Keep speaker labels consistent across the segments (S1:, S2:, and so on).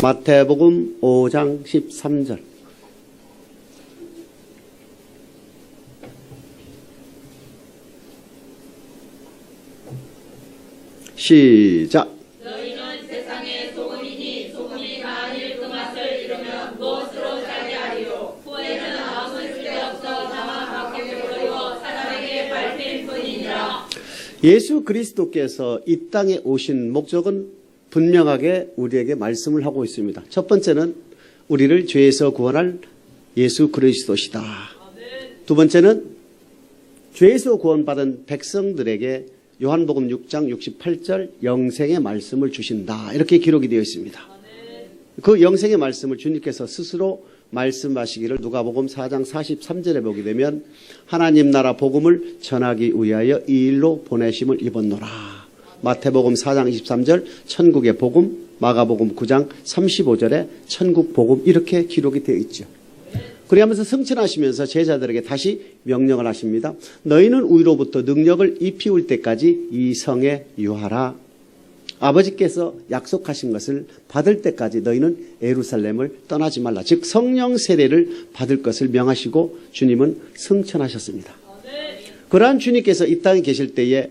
S1: 마태복음 5장 13절. 시작.
S2: 너희는 세상의 소금이니 소금이 만일 그 맛을 잃으면 무엇으로 차지하리요? 후에는 아무 쓸데없어 다만 밖에 버리고 사람에게 밟힐 뿐이니라.
S1: 예수 그리스도께서 이 땅에 오신 목적은 분명하게 우리에게 말씀을 하고 있습니다. 첫 번째는 우리를 죄에서 구원할 예수 그리스도시다. 두 번째는 죄에서 구원받은 백성들에게 요한복음 6장 68절 영생의 말씀을 주신다. 이렇게 기록이 되어 있습니다. 그 영생의 말씀을 주님께서 스스로 말씀하시기를 누가복음 4장 43절에 보게 되면 하나님 나라 복음을 전하기 위하여 이 일로 보내심을 입었노라. 마태복음 4장 23절 천국의 복음, 마가복음 9장 35절에 천국 복음 이렇게 기록이 되어 있죠. 그리하면서 승천하시면서 제자들에게 다시 명령을 하십니다. 너희는 위로부터 능력을 입히울 때까지 이 성에 유하라. 아버지께서 약속하신 것을 받을 때까지 너희는 예루살렘을 떠나지 말라. 즉 성령 세례를 받을 것을 명하시고 주님은 승천하셨습니다. 그러한 주님께서 이 땅에 계실 때에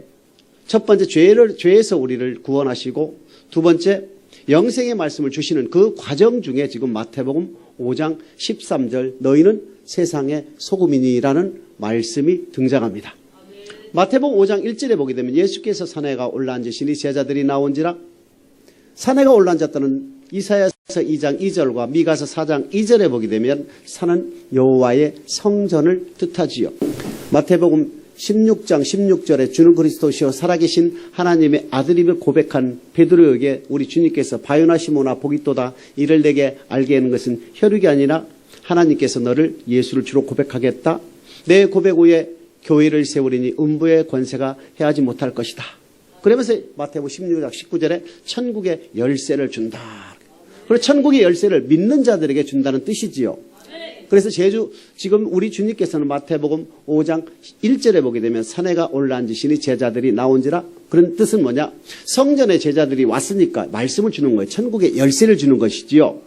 S1: 첫 번째 죄에서 우리를 구원하시고 두 번째 영생의 말씀을 주시는 그 과정 중에 지금 마태복음 5장 13절 너희는 세상의 소금이니라는 말씀이 등장합니다. 마태복음 5장 1절에 보게 되면 예수께서 산에가 올라앉으시니 제자들이 나온지라. 산에가 올라앉았다는 이사야서 2장 2절과 미가서 4장 2절에 보게 되면 산은 여호와의 성전을 뜻하지요. 마태복음 16장 16절에 주는 그리스도시요 살아계신 하나님의 아들임을 고백한 베드로에게 우리 주님께서 바요나 시모나 복이 또다 이를 내게 알게 하는 것은 혈육이 아니라 하나님께서 너를 예수를 주로 고백하겠다. 내 고백 후에 교회를 세우리니 음부의 권세가 해하지 못할 것이다. 그러면서 마태복음 16장 19절에 천국의 열쇠를 준다. 그리고 천국의 열쇠를 믿는 자들에게 준다는 뜻이지요. 그래서 지금 우리 주님께서는 마태복음 5장 1절에 보게 되면 산에가 올라앉으시니 제자들이 나온지라. 그런 뜻은 뭐냐? 성전에 제자들이 왔으니까 말씀을 주는 거예요. 천국의 열쇠를 주는 것이지요.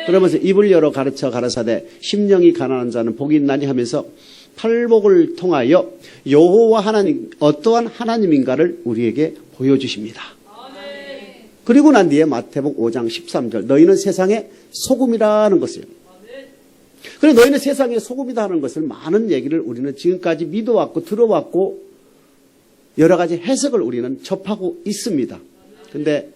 S1: 그러면서 입을 열어 가르쳐 가라사대 심령이 가난한 자는 복이 있나니 하면서 팔복을 통하여 여호와 하나님 어떠한 하나님인가를 우리에게 보여주십니다. 그리고 난 뒤에 마태복음 5장 13절 너희는 세상의 소금이라는 것이에요. 그래 너희는 세상의 소금이다 하는 것을 많은 얘기를 우리는 지금까지 믿어왔고 들어왔고 여러 가지 해석을 우리는 접하고 있습니다. 근데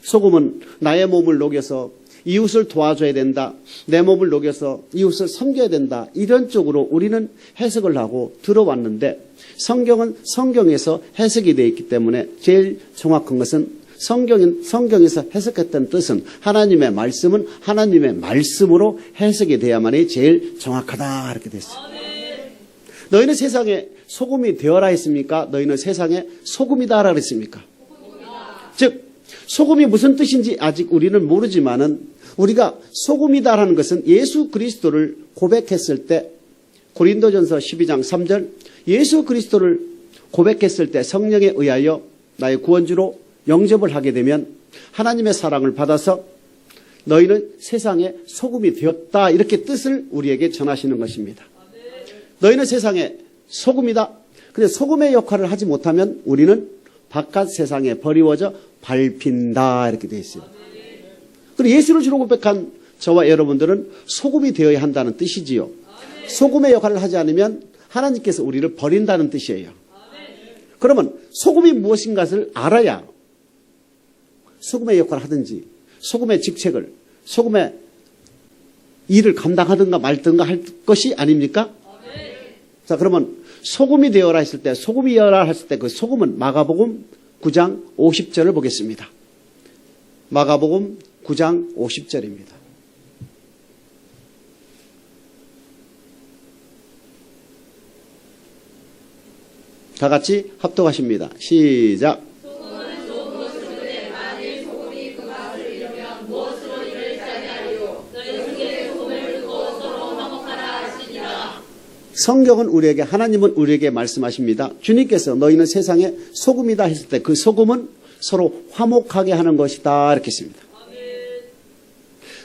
S1: 소금은 나의 몸을 녹여서 이웃을 도와줘야 된다. 내 몸을 녹여서 이웃을 섬겨야 된다. 이런 쪽으로 우리는 해석을 하고 들어왔는데 성경은 성경에서 해석이 되어 있기 때문에 제일 정확한 것은 성경에서 해석했던 뜻은 하나님의 말씀은 하나님의 말씀으로 해석이 돼야만이 제일 정확하다 이렇게 됐어요. 너희는 세상에 소금이 되어라 했습니까? 너희는 세상에 소금이다 그랬습니까? 즉 소금이 무슨 뜻인지 아직 우리는 모르지만은 우리가 소금이다라는 것은 예수 그리스도를 고백했을 때 고린도전서 12장 3절 예수 그리스도를 고백했을 때 성령에 의하여 나의 구원주로 영접을 하게 되면 하나님의 사랑을 받아서 너희는 세상의 소금이 되었다 이렇게 뜻을 우리에게 전하시는 것입니다. 너희는 세상의 소금이다. 근데 소금의 역할을 하지 못하면 우리는 바깥 세상에 버리워져 밟힌다 이렇게 되어 있어요. 그리고 예수를 주로 고백한 저와 여러분들은 소금이 되어야 한다는 뜻이지요. 소금의 역할을 하지 않으면 하나님께서 우리를 버린다는 뜻이에요. 그러면 소금이 무엇인가를 알아야 소금의 역할을 하든지 소금의 직책을 소금의 일을 감당하든가 말든가 할 것이 아닙니까? 자 그러면 소금이 되어라 했을 때 소금이 되어라 했을 때 그 소금은 마가복음 9장 50절을 보겠습니다. 마가복음 9장 50절입니다. 다 같이 합독하십니다. 시작.
S2: 소금은 좋은 것을 주되 만일 소금이 그 맛을 잃으면 무엇으로 이를 차지하리요? 너희 중에 소금을 두고 서로 화목하라 하시니라.
S1: 성경은 우리에게 하나님은 우리에게 말씀하십니다. 주님께서 너희는 세상에 소금이다 했을 때 그 소금은 서로 화목하게 하는 것이다 이렇게 했습니다.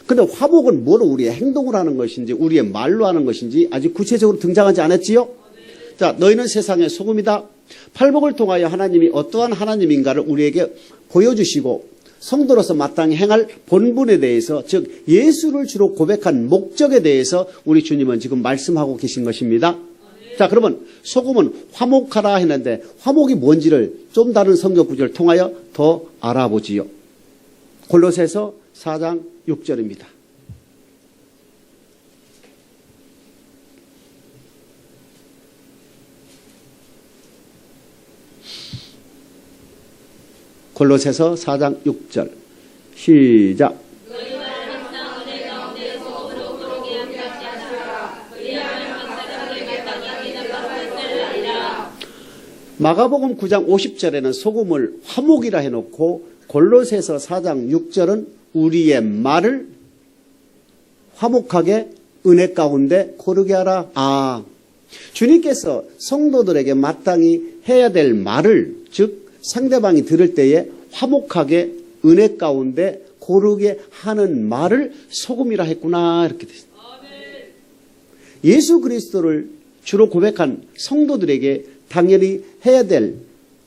S1: 근데 화목은 뭐로 우리의 행동을 하는 것인지 우리의 말로 하는 것인지 아직 구체적으로 등장하지 않았지요? 자, 너희는 세상의 소금이다. 팔복을 통하여 하나님이 어떠한 하나님인가를 우리에게 보여주시고 성도로서 마땅히 행할 본분에 대해서, 즉 예수를 주로 고백한 목적에 대해서 우리 주님은 지금 말씀하고 계신 것입니다. 자, 그러면 소금은 화목하라 했는데 화목이 뭔지를 좀 다른 성경 구절을 통하여 더 알아보지요. 골로새서 4장 6절입니다. 골로새서 4장 6절 시작. 마가복음 9장 50절에는 소금을 화목이라 해놓고 골로새서 4장 6절은 우리의 말을 화목하게 은혜 가운데 고르게 하라. 아, 주님께서 성도들에게 마땅히 해야 될 말을, 즉 상대방이 들을 때에 화목하게 은혜 가운데 고르게 하는 말을 소금이라 했구나, 이렇게 됐습니다. 예수 그리스도를 주로 고백한 성도들에게 당연히 해야 될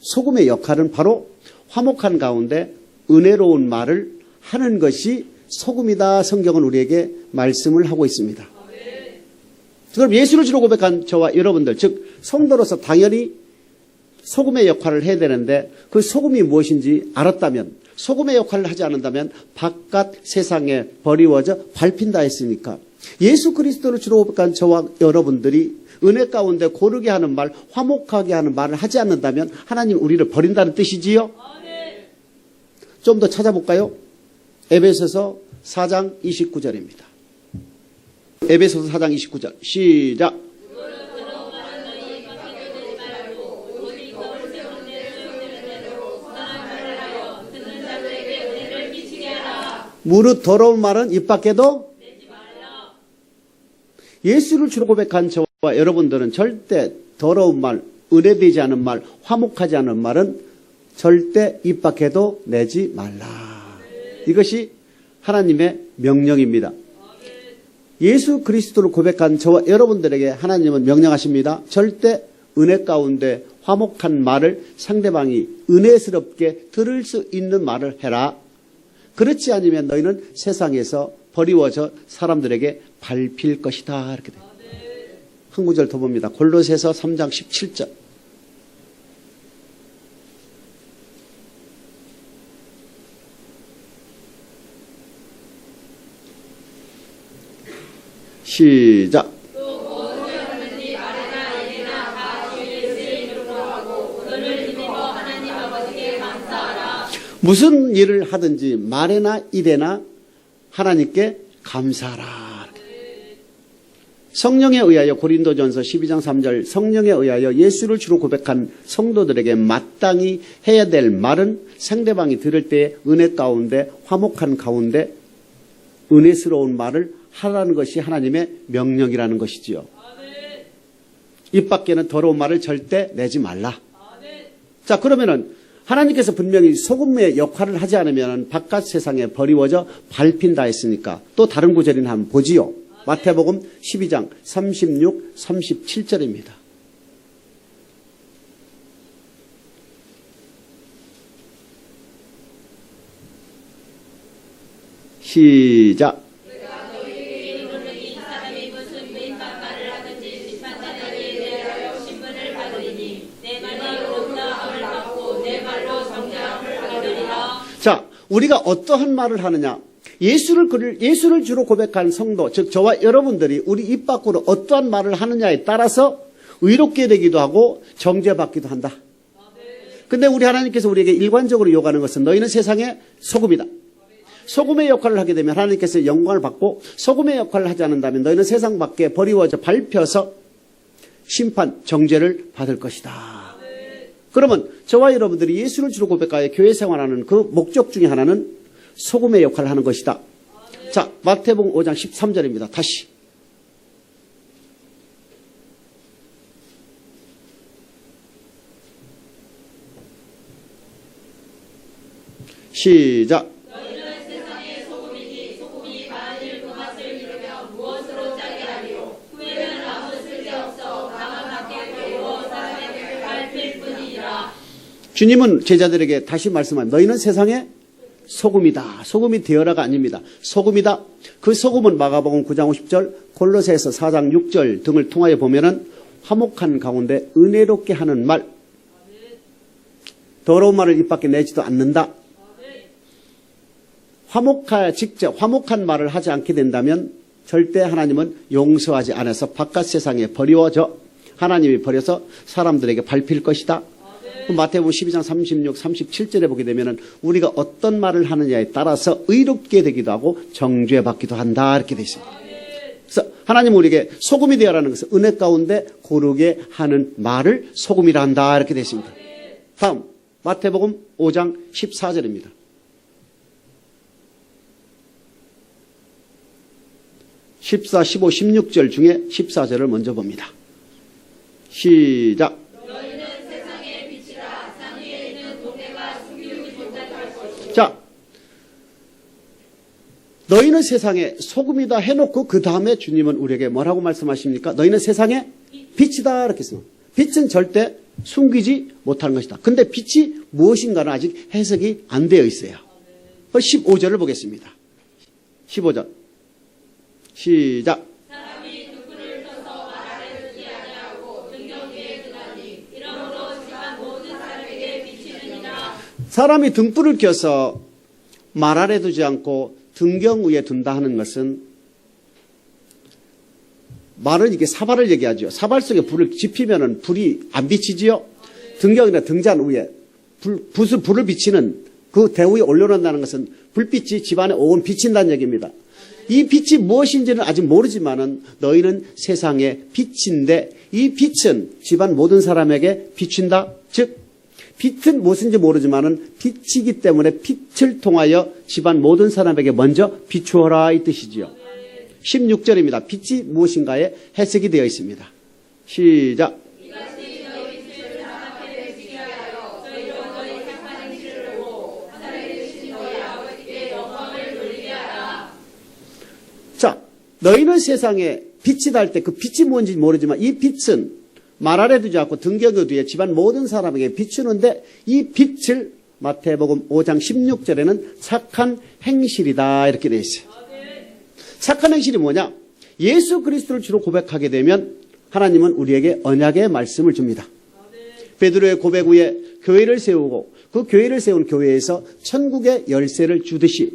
S1: 소금의 역할은 바로 화목한 가운데 은혜로운 말을 하는 것이 소금이다. 성경은 우리에게 말씀을 하고 있습니다. 그럼 예수를 주로 고백한 저와 여러분들, 즉 성도로서 당연히 소금의 역할을 해야 되는데 그 소금이 무엇인지 알았다면, 소금의 역할을 하지 않는다면 바깥 세상에 버리워져 밟힌다 했으니까 예수 그리스도를 주로 고백한 저와 여러분들이 은혜 가운데 고르게 하는 말, 화목하게 하는 말을 하지 않는다면 하나님 우리를 버린다는 뜻이지요? 좀 더 찾아볼까요? 에베소서 4장 29절입니다. 에베소서 4장 29절 시작. 무릇 더러운 말은 입 밖에도 예수를 주로 고백한 저와 여러분들은 절대 더러운 말, 은혜되지 않은 말, 화목하지 않은 말은 절대 입 밖에도 내지 말라. 이것이 하나님의 명령입니다. 예수 그리스도를 고백한 저와 여러분들에게 하나님은 명령하십니다. 절대 은혜 가운데 화목한 말을 상대방이 은혜스럽게 들을 수 있는 말을 해라. 그렇지 않으면 너희는 세상에서 버리워져 사람들에게 밟힐 것이다. 이렇게 돼요. 한 구절 더 봅니다. 골로새서 3장 17절. 시작. 무슨 일을 하든지 말에나 일에나 하나님께 감사하라. 성령에 의하여 고린도전서 12장 3절 성령에 의하여 예수를 주로 고백한 성도들에게 마땅히 해야 될 말은 상대방이 들을 때 은혜 가운데 화목한 가운데 은혜스러운 말을 하라는 것이 하나님의 명령이라는 것이지요. 입 밖에는 더러운 말을 절대 내지 말라. 자, 그러면은 하나님께서 분명히 소금의 역할을 하지 않으면 바깥 세상에 버리워져 밟힌다 했으니까 또 다른 구절이나 한번 보지요. 마태복음 12장 36, 37절입니다. 시작. 자, 우리가 어떠한 말을 하느냐? 예수를 주로 고백한 성도, 즉 저와 여러분들이 우리 입 밖으로 어떠한 말을 하느냐에 따라서 의롭게 되기도 하고 정죄받기도 한다. 근데 우리 하나님께서 우리에게 일관적으로 요구하는 것은 너희는 세상의 소금이다. 소금의 역할을 하게 되면 하나님께서 영광을 받고, 소금의 역할을 하지 않는다면 너희는 세상 밖에 버리워져 밟혀서 심판, 정죄를 받을 것이다. 그러면 저와 여러분들이 예수를 주로 고백하여 교회 생활하는 그 목적 중에 하나는 소금의 역할을 하는 것이다. 자, 마태복음 5장 13절입니다. 다시. 시작. 주님은 제자들에게 다시 말씀합니다. 너희는 세상의 소금이다. 소금이 되어라가 아닙니다. 소금이다. 그 소금은 마가복음 9장 50절, 골로새서 4장 6절 등을 통하여 보면은 화목한 가운데 은혜롭게 하는 말, 더러운 말을 입 밖에 내지도 않는다. 화목한 말을 하지 않게 된다면 절대 하나님은 용서하지 않아서 바깥 세상에 버려져 하나님이 버려서 사람들에게 밟힐 것이다. 마태복음 12장 36, 37절에 보게 되면 우리가 어떤 말을 하느냐에 따라서 의롭게 되기도 하고 정죄받기도 한다 이렇게 되어 있습니다. 그래서 하나님은 우리에게 소금이 되어라는 것은 은혜 가운데 고르게 하는 말을 소금이라 한다 이렇게 되어 있습니다. 다음 마태복음 5장 14절입니다. 14, 15, 16절 중에 14절을 먼저 봅니다. 시작.
S2: 너희는 세상의 빛이라. 산 위에 있는 동네가 숨기우지 못할 것이요.
S1: 자, 너희는 세상의 소금이다 해놓고 그 다음에 주님은 우리에게 뭐라고 말씀하십니까? 너희는 세상의 빛이다 이렇게 했습니다. 빛은 절대 숨기지 못하는 것이다. 근데 빛이 무엇인가는 아직 해석이 안 되어 있어요. 15절을 보겠습니다. 15절 시작.
S2: 사람이 등불을 켜서 말 아래 두지 아니하고 등경 위에 두나니 이러므로 집안 모든 사람에게 비치느니라.
S1: 사람이 등불을 켜서 말 아래 두지 않고 등경 위에 둔다 하는 것은 말은 이게 사발을 얘기하죠. 사발 속에 불을 지피면은 불이 안 비치지요. 등경이나 등잔 위에 불을 비치는 그 대우에 올려놓는다는 것은 불빛이 집안에 온 비친다는 얘기입니다. 이 빛이 무엇인지는 아직 모르지만은 너희는 세상의 빛인데 이 빛은 집안 모든 사람에게 비춘다. 즉 빛은 무엇인지 모르지만은 빛이기 때문에 빛을 통하여 집안 모든 사람에게 먼저 비추어라 이 뜻이지요. 16절입니다. 빛이 무엇인가에 해석이 되어 있습니다. 시작.
S2: 이같이 너희 빛을 사람에게 비치게 하여 저희로 너희 착한 행실을 보고 하늘에 계신 너희 아버지께 영광을 돌리게 하라.
S1: 자, 너희는 세상에 빛이다 할 때 그 빛이 뭔지 모르지만 이 빛은 말 아래 두지 않고 등경의 뒤에 집안 모든 사람에게 비추는데 이 빛을 마태복음 5장 16절에는 착한 행실이다 이렇게 되어 있어요. 착한 행실이 뭐냐? 예수 그리스도를 주로 고백하게 되면 하나님은 우리에게 언약의 말씀을 줍니다. 베드로의 고백 후에 교회를 세우고 그 교회를 세운 교회에서 천국의 열쇠를 주듯이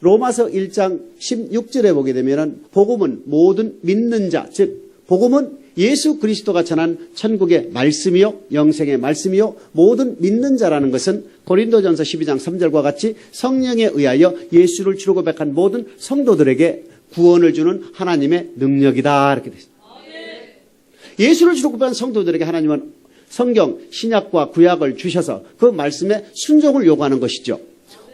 S1: 로마서 1장 16절에 보게 되면 복음은 모든 믿는 자, 즉 복음은 예수 그리스도가 전한 천국의 말씀이요 영생의 말씀이요 모든 믿는 자라는 것은 고린도전서 12장 3절과 같이 성령에 의하여 예수를 주로 고백한 모든 성도들에게 구원을 주는 하나님의 능력이다 이렇게 됐습니다. 예수를 주로 고백한 성도들에게 하나님은 성경 신약과 구약을 주셔서 그 말씀에 순종을 요구하는 것이죠.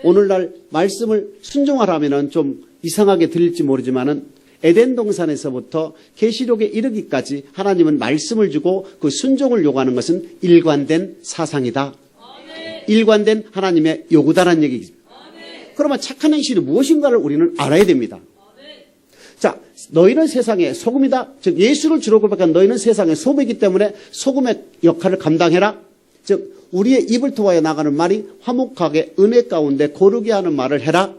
S1: 오늘날 말씀을 순종하라면 좀 이상하게 들릴지 모르지만은 에덴 동산에서부터 계시록에 이르기까지 하나님은 말씀을 주고 그 순종을 요구하는 것은 일관된 사상이다. 일관된 하나님의 요구다라는 얘기입니다. 그러면 착한 행실이 무엇인가를 우리는 알아야 됩니다. 자, 너희는 세상의 소금이다. 즉 예수를 주로 고백한 너희는 세상의 소금이기 때문에 소금의 역할을 감당해라. 즉 우리의 입을 통하여 나가는 말이 화목하게 은혜 가운데 고르게 하는 말을 해라.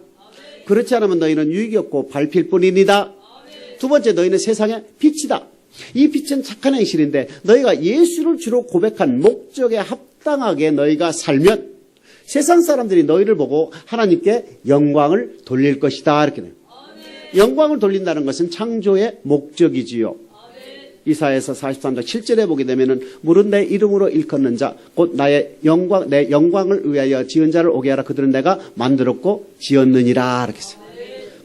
S1: 그렇지 않으면 너희는 유익이 없고 밟힐 뿐이니다. 두 번째, 너희는 세상의 빛이다. 이 빛은 착한 행실인데 너희가 예수를 주로 고백한 목적에 합당하게 너희가 살면 세상 사람들이 너희를 보고 하나님께 영광을 돌릴 것이다. 이렇게 돼요. 영광을 돌린다는 것은 창조의 목적이지요. 이사야서 43장 7절에 보게 되면은 물은 내 이름으로 일컫는 자 곧 나의 영광 내 영광을 위하여 지은 자를 오게 하라. 그들은 내가 만들었고 지었느니라. 이렇게 했어요.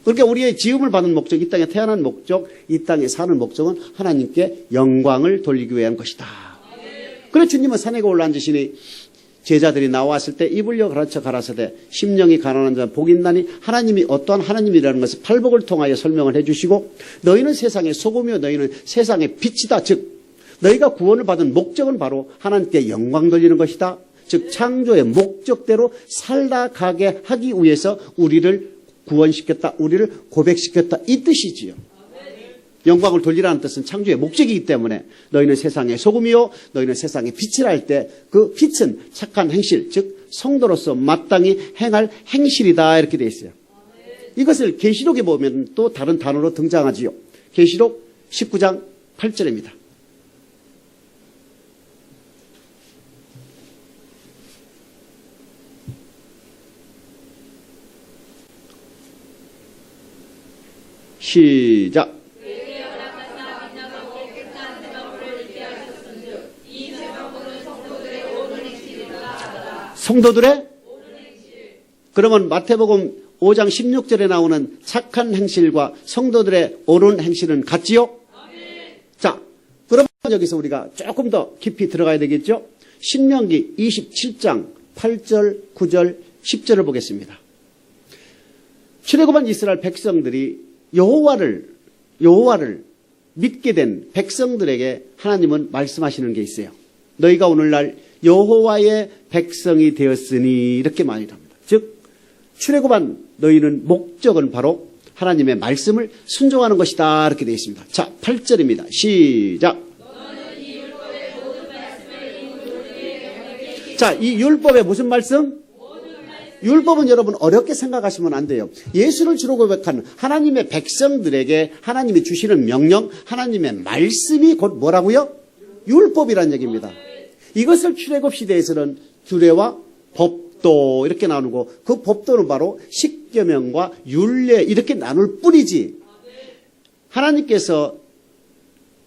S1: 그러니까 우리의 지음을 받은 목적, 이 땅에 태어난 목적, 이 땅에 사는 목적은 하나님께 영광을 돌리기 위한 것이다. 그래서 주님은 산에 올라앉으시니 제자들이 나왔을 때 입을려 가르쳐 가라사대 심령이 가난한 자 복 있나니 하나님이 어떠한 하나님이라는 것을 팔복을 통하여 설명을 해주시고 너희는 세상의 소금이요 너희는 세상의 빛이다. 즉 너희가 구원을 받은 목적은 바로 하나님께 영광 돌리는 것이다. 즉 창조의 목적대로 살아가게 하기 위해서 우리를 구원시켰다. 우리를 고백시켰다. 이 뜻이지요. 영광을 돌리라는 뜻은 창조의 목적이기 때문에 너희는 세상의 소금이요 너희는 세상의 빛이라 할 때 그 빛은 착한 행실, 즉 성도로서 마땅히 행할 행실이다 이렇게 되어 있어요. 이것을 계시록에 보면 또 다른 단어로 등장하지요. 계시록 19장 8절입니다. 시작. 성도들의 그러면 마태복음 5장 16절에 나오는 착한 행실과 성도들의 옳은 행실은 같지요? 자, 그러면 여기서 우리가 조금 더 깊이 들어가야 되겠죠? 신명기 27장 8절, 9절, 10절을 보겠습니다. 출애굽한 이스라엘 백성들이 여호와를 믿게 된 백성들에게 하나님은 말씀하시는 게 있어요. 너희가 오늘날 여호와의 백성이 되었으니 이렇게 말합니다. 즉 출애굽한 너희는 목적은 바로 하나님의 말씀을 순종하는 것이다 이렇게 되어 있습니다. 자, 8절입니다. 시작. 자, 이 율법의 무슨 말씀? 율법은 여러분 어렵게 생각하시면 안 돼요. 예수를 주로 고백한 하나님의 백성들에게 하나님이 주시는 명령, 하나님의 말씀이 곧 뭐라고요? 율법이란 얘기입니다. 이것을 출애굽 시대에서는 규례와 법도 이렇게 나누고 그 법도는 바로 십계명과 율례 이렇게 나눌 뿐이지 하나님께서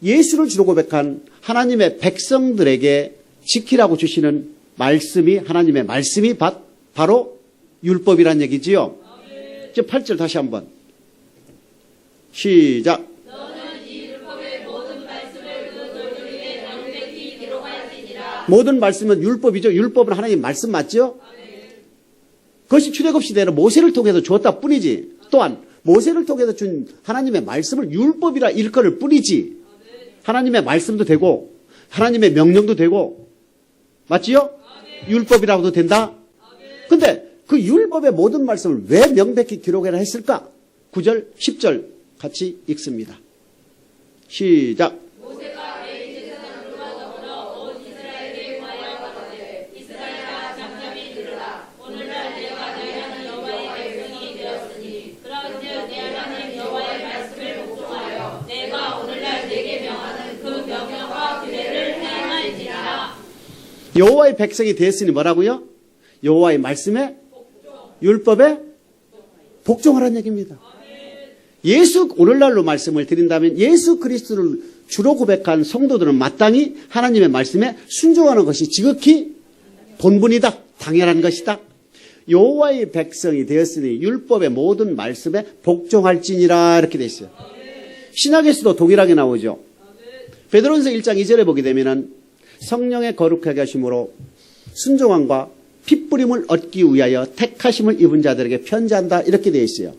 S1: 예수를 주로 고백한 하나님의 백성들에게 지키라고 주시는 말씀이 하나님의 말씀이 바로 율법이란 얘기지요. 이제 8절 다시 한번 시작. 모든 말씀은 율법이죠. 율법은 하나님 말씀 맞죠? 그것이 출애굽 시대는 모세를 통해서 주었다 뿐이지 또한 모세를 통해서 준 하나님의 말씀을 율법이라 일컬을 뿐이지 하나님의 말씀도 되고 하나님의 명령도 되고 맞지요? 율법이라고도 된다. 근데 그 율법의 모든 말씀을 왜 명백히 기록해라 했을까? 9절, 10절 같이 읽습니다. 시작. 여호와의 백성이 되었으니 뭐라고요? 여호와의 말씀에 율법에 복종하라는 얘기입니다. 예수 오늘날로 말씀을 드린다면 예수 그리스도를 주로 고백한 성도들은 마땅히 하나님의 말씀에 순종하는 것이 지극히 본분이다. 당연한 것이다. 여호와의 백성이 되었으니 율법의 모든 말씀에 복종할지니라 이렇게 되어 있어요. 신약에서도 동일하게 나오죠. 베드로전서 1장 2절에 보게 되면은 성령의 거룩하게 하심으로 순종함과 핏부림을 얻기 위하여 택하심을 입은 자들에게 편지한다 이렇게 되어 있어요.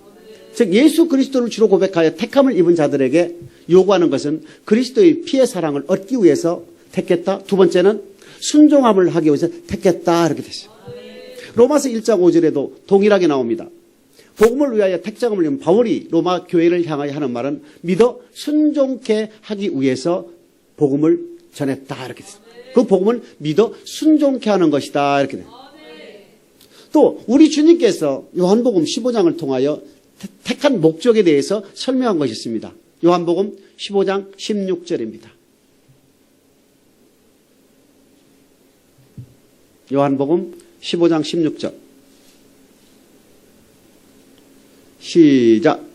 S1: 즉 예수 그리스도를 주로 고백하여 택함을 입은 자들에게 요구하는 것은 그리스도의 피의 사랑을 얻기 위해서 택했다. 두 번째는 순종함을 하기 위해서 택했다 이렇게 됐어요. 로마서 1장 5절에도 동일하게 나옵니다. 복음을 위하여 택장을 입은 바울이 로마 교회를 향하여 하는 말은 믿어 순종케 하기 위해서 복음을 전했다 이렇게 됐어요. 그 복음은 믿어 순종케 하는 것이다 이렇게 돼요. 또 우리 주님께서 요한복음 15장을 통하여 택한 목적에 대해서 설명한 것이 있습니다. 요한복음 15장 16절입니다. 요한복음 15장 16절 시작.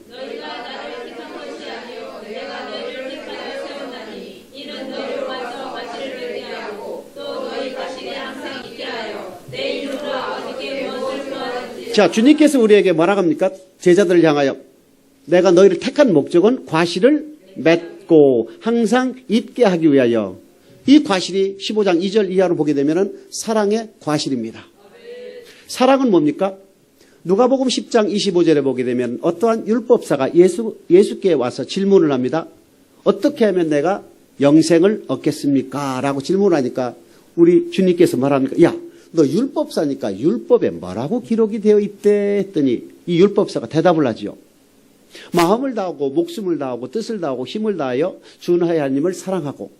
S1: 자, 주님께서 우리에게 뭐라고 합니까? 제자들을 향하여 내가 너희를 택한 목적은 과실을 맺고 항상 있게 하기 위하여 이 과실이 15장 2절 이하로 보게 되면 사랑의 과실입니다. 사랑은 뭡니까? 누가복음 10장 25절에 보게 되면 어떠한 율법사가 예수께 와서 질문을 합니다. 어떻게 하면 내가 영생을 얻겠습니까? 라고 질문을 하니까 우리 주님께서 말합니까? 야, 너 율법사니까 율법에 뭐라고 기록이 되어 있대? 했더니 이 율법사가 대답을 하지요. 마음을 다하고 목숨을 다하고 뜻을 다하고 힘을 다하여 주 너의 하나님을 사랑하고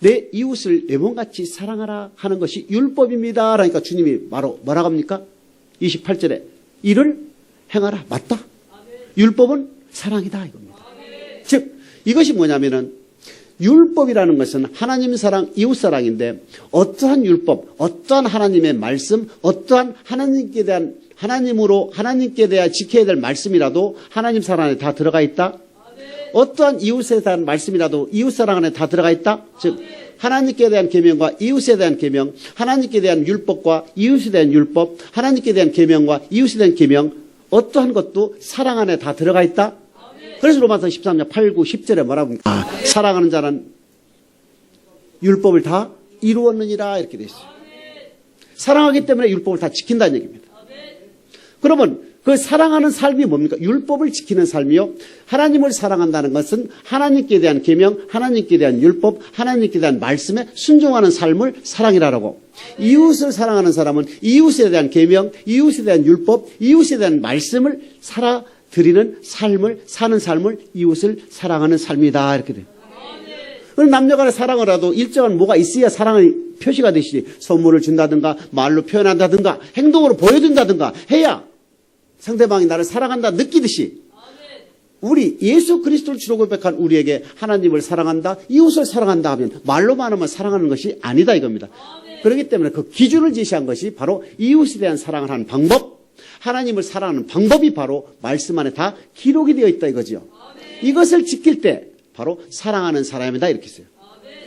S1: 내 이웃을 내 몸같이 사랑하라 하는 것이 율법입니다. 그러니까 주님이 바로 뭐라고 합니까? 28절에 이를 행하라. 맞다. 율법은 사랑이다 이겁니다. 즉 이것이 뭐냐면은 율법이라는 것은 하나님 사랑, 이웃 사랑인데 어떠한 율법, 어떠한 하나님의 말씀, 어떠한 하나님께 대한 하나님께 대한 지켜야 될 말씀이라도 하나님 사랑 안에 다 들어가 있다. 어떠한 이웃에 대한 말씀이라도 이웃 사랑 안에 다 들어가 있다. 즉 하나님께 대한 계명과 이웃에 대한 계명, 하나님께 대한 율법과 이웃에 대한 율법, 하나님께 대한 계명과 이웃에 대한 계명, 어떠한 것도 사랑 안에 다 들어가 있다. 그래서 로마서 13장 8, 9, 10절에 뭐라고 합니까? 사랑하는 자는 율법을 다 이루었느니라 이렇게 되어 있어요. 사랑하기 때문에 율법을 다 지킨다는 얘기입니다. 그러면 그 사랑하는 삶이 뭡니까? 율법을 지키는 삶이요. 하나님을 사랑한다는 것은 하나님께 대한 계명, 하나님께 대한 율법, 하나님께 대한 말씀에 순종하는 삶을 사랑이라고. 이웃을 사랑하는 사람은 이웃에 대한 계명, 이웃에 대한 율법, 이웃에 대한 말씀을 드리는 삶을 사는 삶을 이웃을 사랑하는 삶이다 이렇게 돼요. 그럼 남녀간의 사랑을 하도 일정한 뭐가 있어야 사랑의 표시가 되시지. 선물을 준다든가 말로 표현한다든가 행동으로 보여준다든가 해야 상대방이 나를 사랑한다 느끼듯이 우리 예수 그리스도를 주로 고백한 우리에게 하나님을 사랑한다, 이웃을 사랑한다 하면 말로만 하면 사랑하는 것이 아니다 이겁니다. 그렇기 때문에 그 기준을 제시한 것이 바로 이웃에 대한 사랑을 하는 방법, 하나님을 사랑하는 방법이 바로 말씀 안에 다 기록이 되어 있다 이거지요. 이것을 지킬 때 바로 사랑하는 사람이다 이렇게 했어요.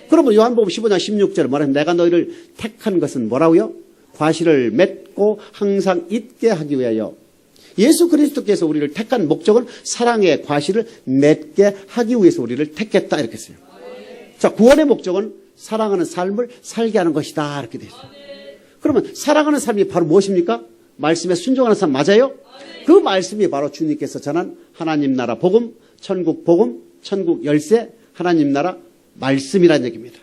S1: 그러면 요한복음 15장 16절에 뭐라면 내가 너희를 택한 것은 뭐라고요? 과실을 맺고 항상 있게 하기 위하여. 예수 그리스도께서 우리를 택한 목적은 사랑의 과실을 맺게 하기 위해서 우리를 택했다 이렇게 했어요. 자, 구원의 목적은 사랑하는 삶을 살게 하는 것이다 이렇게 되어 있어요. 그러면 사랑하는 삶이 바로 무엇입니까? 말씀에 순종하는 삶 맞아요? 그 말씀이 바로 주님께서 전한 하나님 나라 복음, 천국 복음, 천국 열쇠, 하나님 나라 말씀이라는 얘기입니다.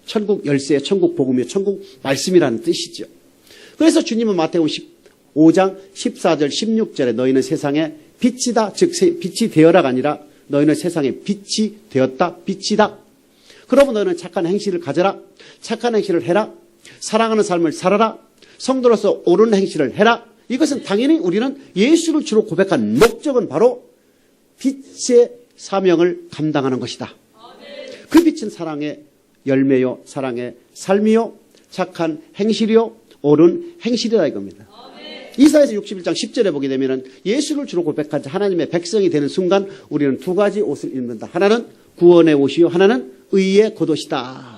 S1: 천국 열쇠, 천국 복음이 천국 말씀이라는 뜻이죠. 그래서 주님은 마태복음 15장 14절 16절에 너희는 세상의 빛이다. 즉 빛이 되어라가 아니라 너희는 세상의 빛이 되었다. 빛이다. 그러면 너희는 착한 행실을 가져라. 착한 행실을 해라. 사랑하는 삶을 살아라. 성도로서 옳은 행실을 해라. 이것은 당연히 우리는 예수를 주로 고백한 목적은 바로 빛의 사명을 감당하는 것이다. 그 빛은 사랑의 열매요, 사랑의 삶이요, 착한 행실이요, 옳은 행실이다 이겁니다. 이사야서 61장 10절에 보게 되면 예수를 주로 고백한 하나님의 백성이 되는 순간 우리는 두 가지 옷을 입는다. 하나는 구원의 옷이요, 하나는 의의 겉옷이다.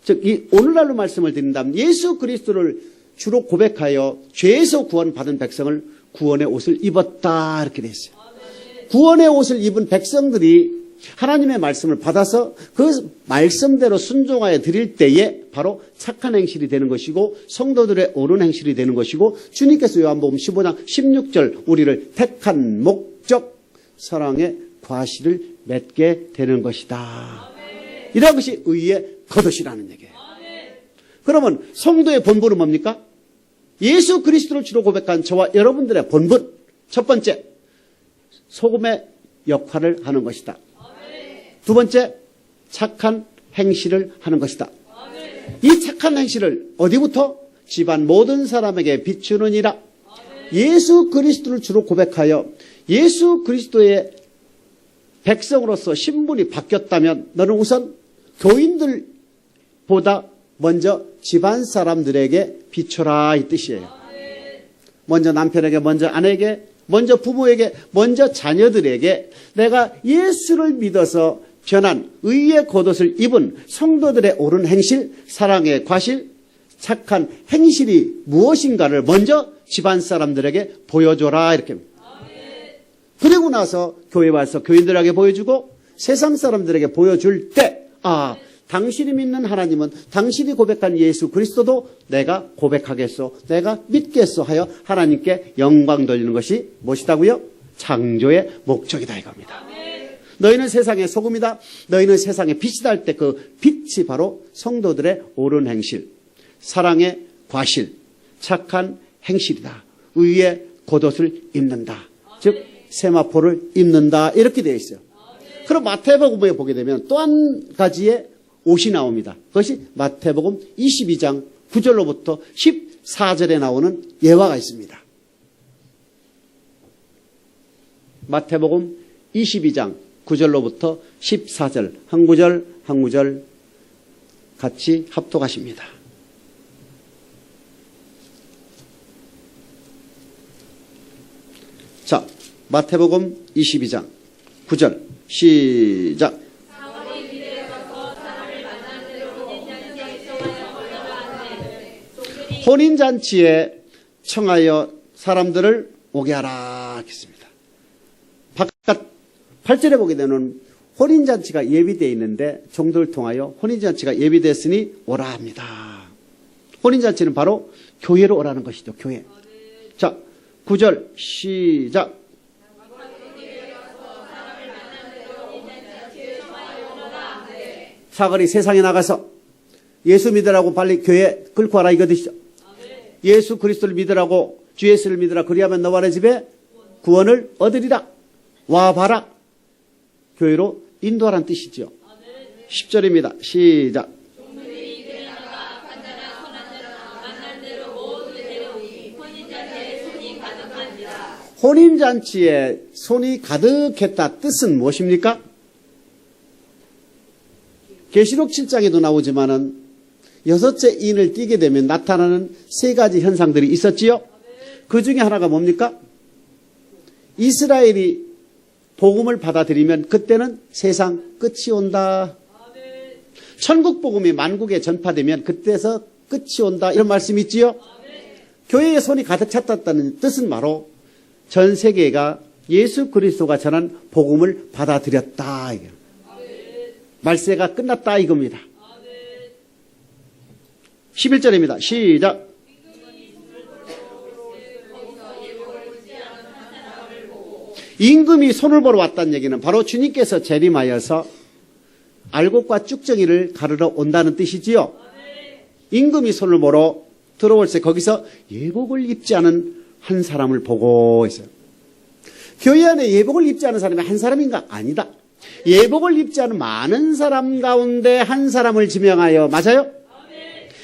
S1: 즉, 이 오늘날로 말씀을 드린다면 예수 그리스도를 주로 고백하여 죄에서 구원받은 백성을 구원의 옷을 입었다 이렇게 되어 있어요. 구원의 옷을 입은 백성들이 하나님의 말씀을 받아서 그 말씀대로 순종하여 드릴 때에 바로 착한 행실이 되는 것이고 성도들의 옳은 행실이 되는 것이고 주님께서 요한복음 15장 16절 우리를 택한 목적 사랑의 과실을 맺게 되는 것이다. 이런 것이 의의 겉옷이라는 얘기예요. 그러면 성도의 본분은 뭡니까? 예수 그리스도를 주로 고백한 저와 여러분들의 본분 첫 번째 소금의 역할을 하는 것이다. 두 번째 착한 행실을 하는 것이다. 이 착한 행실을 어디부터? 집안 모든 사람에게 비추느니라. 예수 그리스도를 주로 고백하여 예수 그리스도의 백성으로서 신분이 바뀌었다면 너는 우선 교인들보다 먼저 집안 사람들에게 비춰라 이 뜻이에요. 먼저 남편에게, 먼저 아내에게, 먼저 부모에게, 먼저 자녀들에게 내가 예수를 믿어서 변한 의의 겉옷을 입은 성도들의 옳은 행실, 사랑의 과실, 착한 행실이 무엇인가를 먼저 집안 사람들에게 보여줘라 이렇게. 그리고 나서 교회 와서 교인들에게 보여주고 세상 사람들에게 보여줄 때 당신이 믿는 하나님은 당신이 고백한 예수 그리스도도 내가 고백하겠소, 내가 믿겠소 하여 하나님께 영광 돌리는 것이 무엇이다고요? 창조의 목적이다 이겁니다. 너희는 세상의 소금이다. 너희는 세상의 빛이다 할 때 그 빛이 바로 성도들의 옳은 행실, 사랑의 과실, 착한 행실이다. 의의 겉옷을 입는다. 즉 세마포를 입는다. 이렇게 되어 있어요. 그럼 마태복음에 보게 되면 또 한 가지의 옷이 나옵니다. 그것이 마태복음 22장 9절로부터 14절에 나오는 예화가 있습니다. 마태복음 22장 9절로부터 14절 한 구절 한 구절 같이 합독하십니다. 자, 마태복음 22장 9절 시작. 혼인잔치에 청하여 사람들을 오게 하라 했습니다. 바깥 8절에 보게 되는 혼인잔치가 예비되어 있는데 종들을 통하여 혼인잔치가 예비됐으니 오라 합니다. 혼인잔치는 바로 교회로 오라는 것이죠. 교회. 자, 9절 시작. 사거리 세상에 나가서 예수 믿으라고 빨리 교회 끌고 와라 이거듯이죠. 예수 그리스도를 믿으라고 주 예수를 믿으라 그리하면 너와 내 집에 구원을 얻으리라. 와봐라. 교회로 인도하라는 뜻이죠. 10절입니다. 시작. 혼인잔치에 손이 가득했다 뜻은 무엇입니까? 계시록 7장에도 나오지만은 여섯째 인을 띄게 되면 나타나는 세 가지 현상들이 있었지요. 그 중에 하나가 뭡니까? 이스라엘이 복음을 받아들이면 그때는 세상 끝이 온다. 천국 복음이 만국에 전파되면 그때서 끝이 온다. 이런 말씀이 있지요. 교회에 손이 가득 찼다는 뜻은 바로 전 세계가 예수 그리스도가 전한 복음을 받아들였다. 말세가 끝났다 이겁니다. 11절입니다. 시작. 임금이 손을 보러 왔다는 얘기는 바로 주님께서 재림하여서 알곡과 쭉정이를 가르러 온다는 뜻이지요. 임금이 손을 보러 들어올 때 거기서 예복을 입지 않은 한 사람을 보고 있어요. 교회 안에 예복을 입지 않은 사람이 한 사람인가? 아니다. 예복을 입지 않은 많은 사람 가운데 한 사람을 지명하여 맞아요?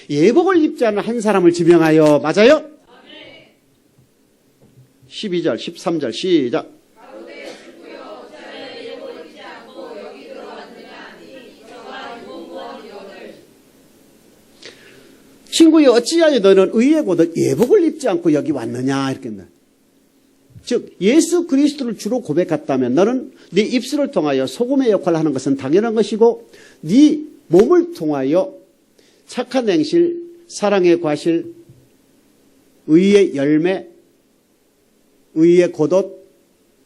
S1: 예복을 입지 않은 한 사람을 지명하여 맞아요? 12절 13절 시작. 친구여 어찌하여 너는 의의 고도 예복을 입지 않고 여기 왔느냐 이렇게 했나. 즉 예수 그리스도를 주로 고백했다면 너는 네 입술을 통하여 소금의 역할을 하는 것은 당연한 것이고 네 몸을 통하여 착한 행실, 사랑의 과실, 의의 열매, 의의 고독,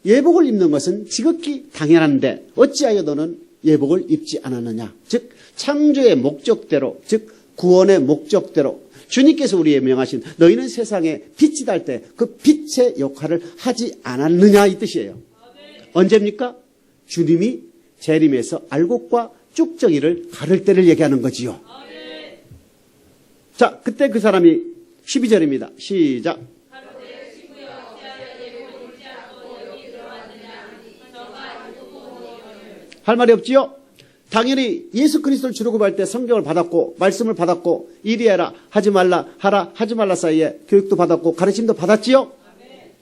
S1: 예복을 입는 것은 지극히 당연한데 어찌하여 너는 예복을 입지 않았느냐. 즉 창조의 목적대로 즉 구원의 목적대로 주님께서 우리에게 명하신 너희는 세상에 빛이 달 때 그 빛의 역할을 하지 않았느냐 이 뜻이에요. 언제입니까? 주님이 재림해서 알곡과 쭉정이를 가를 때를 얘기하는 거지요. 자, 그때 그 사람이 12절입니다. 시작. 할 말이 없지요? 당연히 예수 그리스도를 주로 구할 때 성경을 받았고 말씀을 받았고 이리 해라 하지 말라 하라 하지 말라 사이에 교육도 받았고 가르침도 받았지요.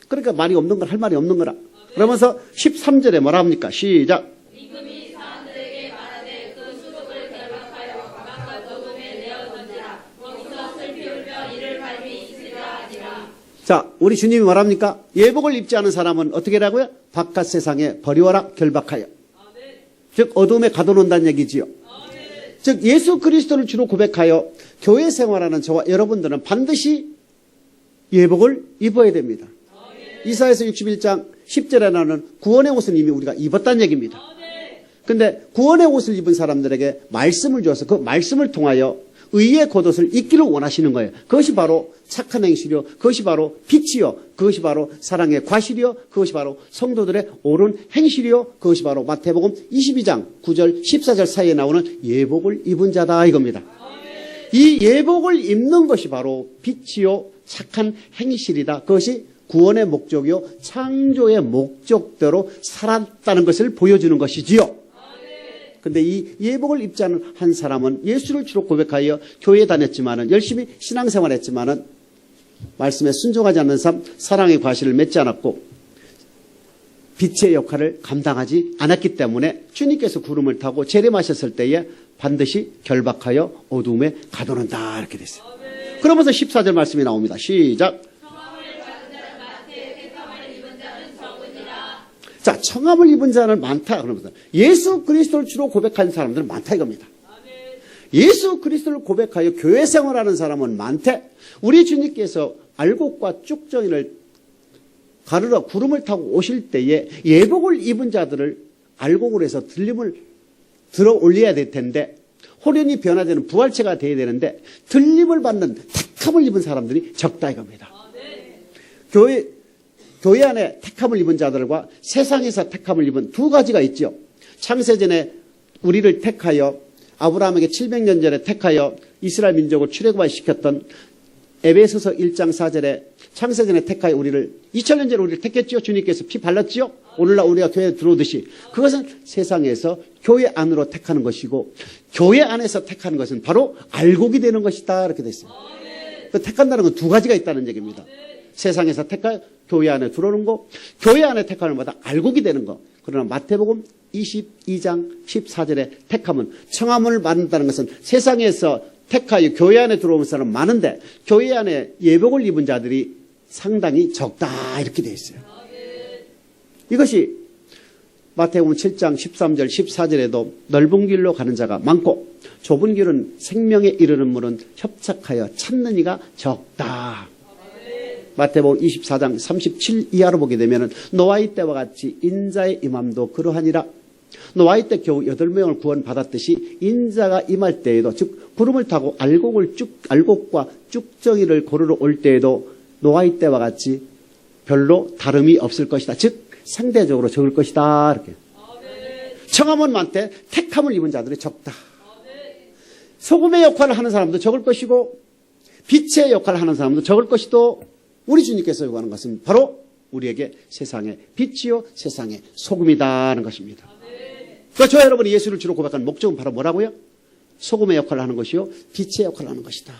S1: 그러니까 말이 없는 걸 할 말이 없는 거라. 그러면서 13절에 뭐라 합니까? 시작.
S2: 임금이 사람들에게 말하되 그 수족을 결박하여 바깥 어둠에 내어 던지라. 거기서 슬피 울며 이를 밟이 있으리라 하니라.
S1: 자, 우리 주님이 뭐랍니까? 예복을 입지 않은 사람은 어떻게 하라고요? 바깥 세상에 버리워라 결박하여. 즉 어둠에 가둬놓는다는 얘기지요. 즉 예수 그리스도를 주로 고백하여 교회 생활하는 저와 여러분들은 반드시 예복을 입어야 됩니다. 이사야서 61장 10절에 나오는 구원의 옷은 이미 우리가 입었다는 얘기입니다. 그런데 구원의 옷을 입은 사람들에게 말씀을 주어서 그 말씀을 통하여 의의 겉옷을 입기를 원하시는 거예요. 그것이 바로 착한 행실이요. 그것이 바로 빛이요. 그것이 바로 사랑의 과실이요. 그것이 바로 성도들의 옳은 행실이요. 그것이 바로 마태복음 22장 9절 14절 사이에 나오는 예복을 입은 자다 이겁니다. 이 예복을 입는 것이 바로 빛이요. 착한 행실이다. 그것이 구원의 목적이요 창조의 목적대로 살았다는 것을 보여주는 것이지요. 근데 이 예복을 입지 않은 한 사람은 예수를 주로 고백하여 교회에 다녔지만은 열심히 신앙생활했지만은 말씀에 순종하지 않는 삶, 사랑의 과실을 맺지 않았고 빛의 역할을 감당하지 않았기 때문에 주님께서 구름을 타고 재림하셨을 때에 반드시 결박하여 어둠에 가두는다 이렇게 됐어요. 그러면서 14절 말씀이 나옵니다. 시작. 자, 청함을 입은 자는 많다. 그러면서 예수 그리스도를 주로 고백하는 사람들은 많다 이겁니다. 예수 그리스도를 고백하여 교회 생활하는 사람은 많대. 우리 주님께서 알곡과 쭉정이를 가르러 구름을 타고 오실 때에 예복을 입은 자들을 알곡으로 해서 들림을 들어 올려야 될 텐데 호련히 변화되는 부활체가 되어야 되는데 들림을 받는 택함을 입은 사람들이 적다 이겁니다. 교회 안에 택함을 입은 자들과 세상에서 택함을 입은 두 가지가 있죠. 창세전에 우리를 택하여 아브라함에게 700년 전에 택하여 이스라엘 민족을 출애굽시켰던 에베소서 1장 4절에 창세전에 택하여 우리를 2000년 전에 우리를 택했지요. 주님께서 피 발랐지요. 오늘날 우리가 교회에 들어오듯이 그것은 세상에서 교회 안으로 택하는 것이고 교회 안에서 택하는 것은 바로 알곡이 되는 것이다 이렇게 됐어요. 그 택한다는 건 두 가지가 있다는 얘기입니다. 세상에서 택하여 교회 안에 들어오는 거, 교회 안에 택하는 것마다 알곡이 되는 거. 그러나 마태복음 22장 14절에 택함은 청함을 받는다는 것은 세상에서 택하여 교회 안에 들어오는 사람 많은데 교회 안에 예복을 입은 자들이 상당히 적다 이렇게 되어 있어요. 이것이 마태복음 7장 13절 14절에도 넓은 길로 가는 자가 많고 좁은 길은 생명에 이르는 문은 협착하여 찾는 이가 적다. 마태복음 24장 37 이하로 보게 되면 노아의 때와 같이 인자의 임함도 그러하니라. 노아의 때 겨우 8명을 구원받았듯이 인자가 임할 때에도 즉 구름을 타고 알곡과 쭉정이를 고르러 올 때에도 노아의 때와 같이 별로 다름이 없을 것이다. 즉 상대적으로 적을 것이다. 이렇게. 청함은 많대 택함을 입은 자들이 적다. 소금의 역할을 하는 사람도 적을 것이고 빛의 역할을 하는 사람도 적을 것이도 우리 주님께서 요구하는 것은 바로 우리에게 세상의 빛이요 세상의 소금이다는 것입니다. 그러니까 저와 여러분이 예수를 주로 고백하는 목적은 바로 뭐라고요? 소금의 역할을 하는 것이요 빛의 역할을 하는 것이다.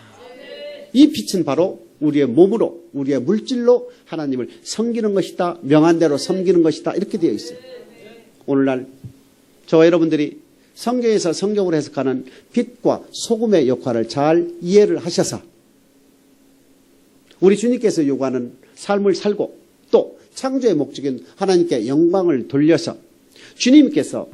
S1: 이 빛은 바로 우리의 몸으로 우리의 물질로 하나님을 섬기는 것이다. 명한대로 섬기는 것이다. 이렇게 되어 있어요. 오늘날 저와 여러분들이 성경에서 성경으로 해석하는 빛과 소금의 역할을 잘 이해를 하셔서 우리 주님께서 요구하는 삶을 살고 또 창조의 목적인 하나님께 영광을 돌려서 주님께서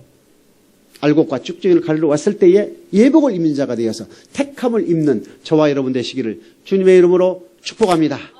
S1: 알곡과 쭉정이를 가리러 왔을 때에 예복을 입는 자가 되어서 택함을 입는 저와 여러분 되시기를 주님의 이름으로 축복합니다.